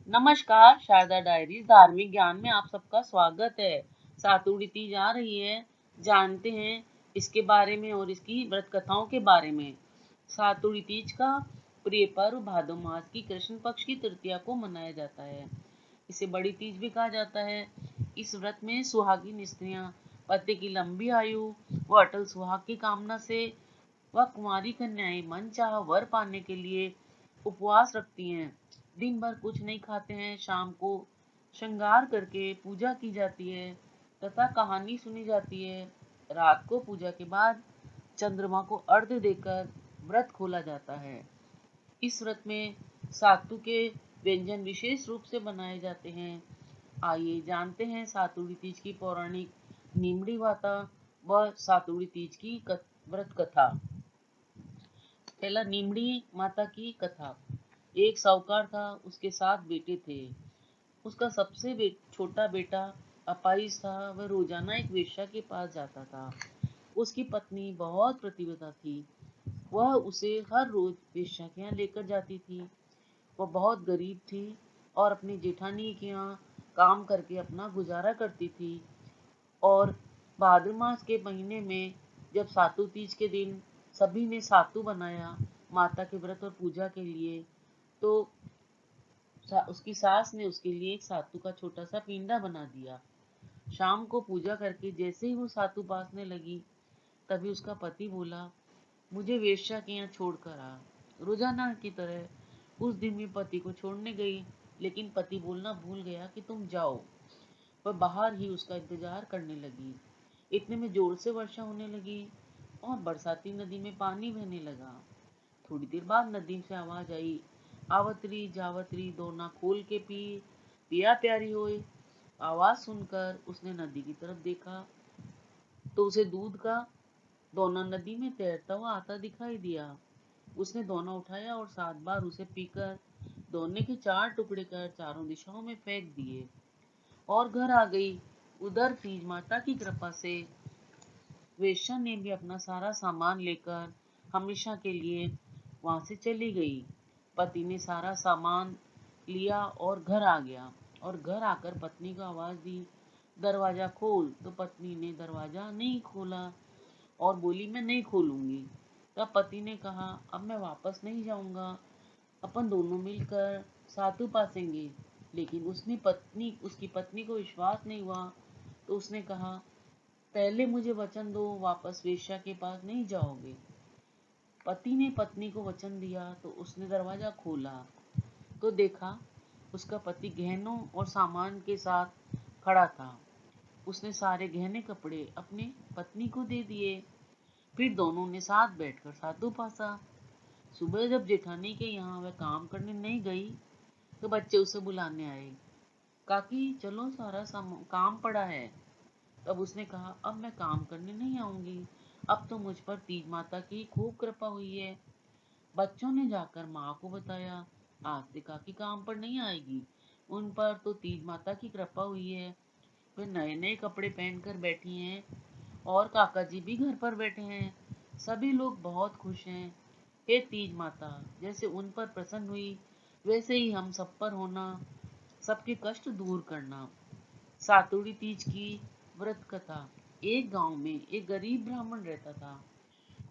नमस्कार, शारदा डायरीज धार्मिक ज्ञान में आप सबका स्वागत है। सातुड़ी तीज आ रही है, जानते हैं इसके बारे में और इसकी व्रत कथाओं के बारे में। सातुड़ी तीज का प्रिय पर्व भादो मास की कृष्ण पक्ष की तृतीया को मनाया जाता है। इसे बड़ी तीज भी कहा जाता है। इस व्रत में सुहागिन स्त्रियां पति की लंबी आयु व अटल सुहाग की कामना से व कुंवारी कन्याएं मनचाहा वर पाने के लिए उपवास रखती हैं। दिन भर कुछ नहीं खाते हैं। शाम को श्रृंगार करके पूजा की जाती है तथा कहानी सुनी जाती है। रात को पूजा के बाद चंद्रमा को अर्घ्य देकर व्रत खोला जाता है। इस व्रत में सातु के व्यंजन विशेष रूप से बनाए जाते हैं। आइए जानते हैं सातुड़ी तीज की पौराणिक नीमड़ी वार्ता व सातुड़ी तीज की व्रत कथा। पहला, नीमड़ी माता की कथा। एक साहूकार था, उसके 7 बेटे थे। उसका सबसे छोटा बेटा अपाहिज था। वह रोजाना एक वेश्या के पास जाता था। उसकी पत्नी बहुत प्रतिव्रता थी। वह उसे हर रोज वेश्या के यहाँ लेकर जाती थी। वह बहुत गरीब थी और अपनी जेठानी के यहाँ काम करके अपना गुजारा करती थी। और भाद्र मास के महीने में जब सातु तीज के दिन सभी ने सातु बनाया माता के व्रत और पूजा के लिए, तो उसकी सास ने उसके लिए एक सातु का छोटा सा पिंडा बना दिया। शाम को पूजा करके जैसे ही वो सातु बांसने लगी, तभी उसका पति बोला, मुझे वेश्या के यहाँ छोड़कर आ। रोजाना की तरह उस दिन भी पति को छोड़ने गई, लेकिन पति बोलना भूल गया कि तुम जाओ। वह बाहर ही उसका इंतजार करने लगी। इतने में जोर से वर्षा होने लगी और बरसाती नदी में पानी बहने लगा। थोड़ी देर बाद नदी से आवाज आई, आवतरी जावतरी दोना खोल के पी, पिया प्यारी होए। आवाज सुनकर उसने नदी की तरफ देखा तो उसे दूध का दोना नदी में तैरता हुआ आता दिखाई दिया। उसने दोना उठाया और 7 बार उसे पीकर दोने के 4 टुकड़े कर चारों दिशाओं में फेंक दिए और घर आ गई। उधर तीज माता की कृपा से वेश्या ने भी अपना सारा सामान लेकर हमेशा के लिए वहां से चली गई। पति ने सारा सामान लिया और घर आ गया और घर आकर पत्नी को आवाज दी, दरवाजा खोल। तो पत्नी ने दरवाजा नहीं खोला और बोली, मैं नहीं खोलूंगी। तब पति ने कहा, अब मैं वापस नहीं जाऊंगा, अपन दोनों मिलकर सातु पासेंगे। लेकिन उसकी पत्नी को विश्वास नहीं हुआ, तो उसने कहा, पहले मुझे वचन दो, वापस वेश्या के पास नहीं जाओगे। पति ने पत्नी को वचन दिया तो उसने दरवाजा खोला तो देखा उसका पति गहनों और सामान के साथ खड़ा था। उसने सारे गहने कपड़े अपनी पत्नी को दे दिए। फिर दोनों ने साथ बैठकर सातु पासा। सुबह जब जेठानी के यहाँ वह काम करने नहीं गई, तो बच्चे उसे बुलाने आए। काकी चलो, सारा काम पड़ा है। तब उसने कहा, अब मैं काम करने नहीं आऊंगी, अब तो मुझ पर तीज माता की खूब कृपा हुई है। बच्चों ने जाकर माँ को बताया, आज से काकी काम पर नहीं आएगी, उन पर तो तीज माता की कृपा हुई है। वे नए नए कपड़े पहनकर बैठी हैं और काका जी भी घर पर बैठे हैं। सभी लोग बहुत खुश हैं। हे तीज माता, जैसे उन पर प्रसन्न हुई, वैसे ही हम सब पर होना, सबके कष्ट दूर करना। सातुड़ी तीज की व्रत कथा। एक गांव में एक गरीब ब्राह्मण रहता था।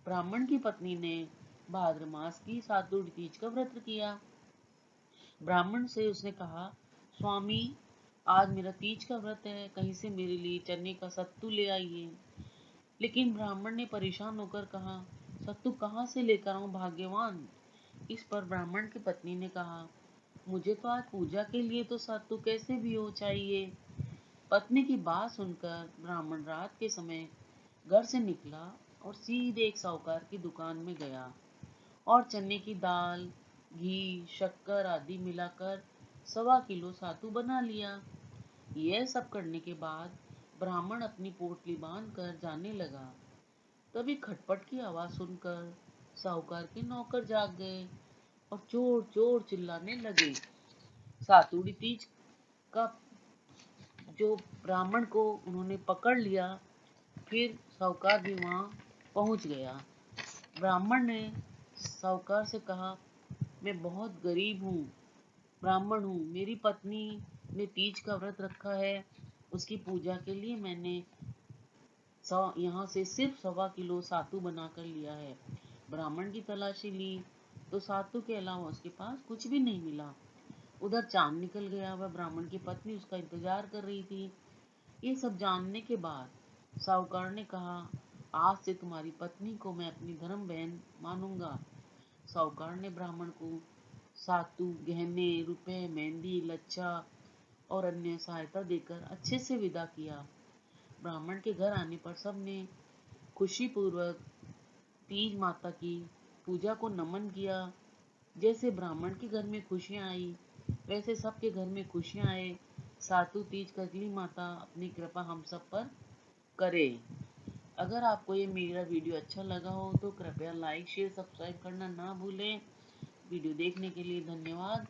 ब्राह्मण की पत्नी ने भाद्र मास की सातुड़ी तीज का व्रत किया। ब्राह्मण से उसने कहा, स्वामी, आज मेरा तीज का व्रत है, कहीं से मेरे लिए चने का सत्तू ले आइए। लेकिन ब्राह्मण ने परेशान होकर कहा, सत्तू कहाँ से लेकर आऊं भाग्यवान। इस पर ब्राह्मण की पत्नी ने कहा, मुझे तो आज पूजा के लिए तो सत्तू कैसे भी हो चाहिए। पत्नी की बात सुनकर ब्राह्मण रात के समय घर से निकला और सीधे एक साहूकार की दुकान में गया और चने की दाल, घी, शक्कर आदि मिलाकर 1.25 किलो सातू बना लिया। यह सब करने के बाद ब्राह्मण अपनी पोटली बांधकर जाने लगा। तभी खटपट की आवाज सुनकर साहूकार के नौकर जाग गए और जोर जोर चिल्लाने लगे। सातुड़ी तीज का जो ब्राह्मण को उन्होंने पकड़ लिया। फिर साहूकार भी वहां पहुंच गया। ब्राह्मण ने साहूकार से कहा, मैं बहुत गरीब हूँ, ब्राह्मण हूँ, मेरी पत्नी ने तीज का व्रत रखा है, उसकी पूजा के लिए मैंने यहाँ से सिर्फ 1.25 किलो सातू बनाकर लिया है। ब्राह्मण की तलाशी ली तो सातू के अलावा उसके पास कुछ भी नहीं मिला। उधर चांद निकल गया, वह ब्राह्मण की पत्नी उसका इंतजार कर रही थी। ये सब जानने के बाद साहूकार ने कहा, आज से तुम्हारी पत्नी को मैं अपनी धर्म बहन मानूंगा। साहूकार ने ब्राह्मण को सातू, गहने, रुपए, मेहंदी, लच्छा और अन्य सहायता देकर अच्छे से विदा किया। ब्राह्मण के घर आने पर सबने खुशी पूर्वक तीज माता की पूजा को नमन किया। जैसे ब्राह्मण के घर में खुशियां आई, वैसे सबके घर में खुशियां आए। सातु तीज कजली माता अपनी कृपा हम सब पर करे। अगर आपको ये मेरा वीडियो अच्छा लगा हो तो कृपया लाइक, शेयर, सब्सक्राइब करना ना भूलें। वीडियो देखने के लिए धन्यवाद।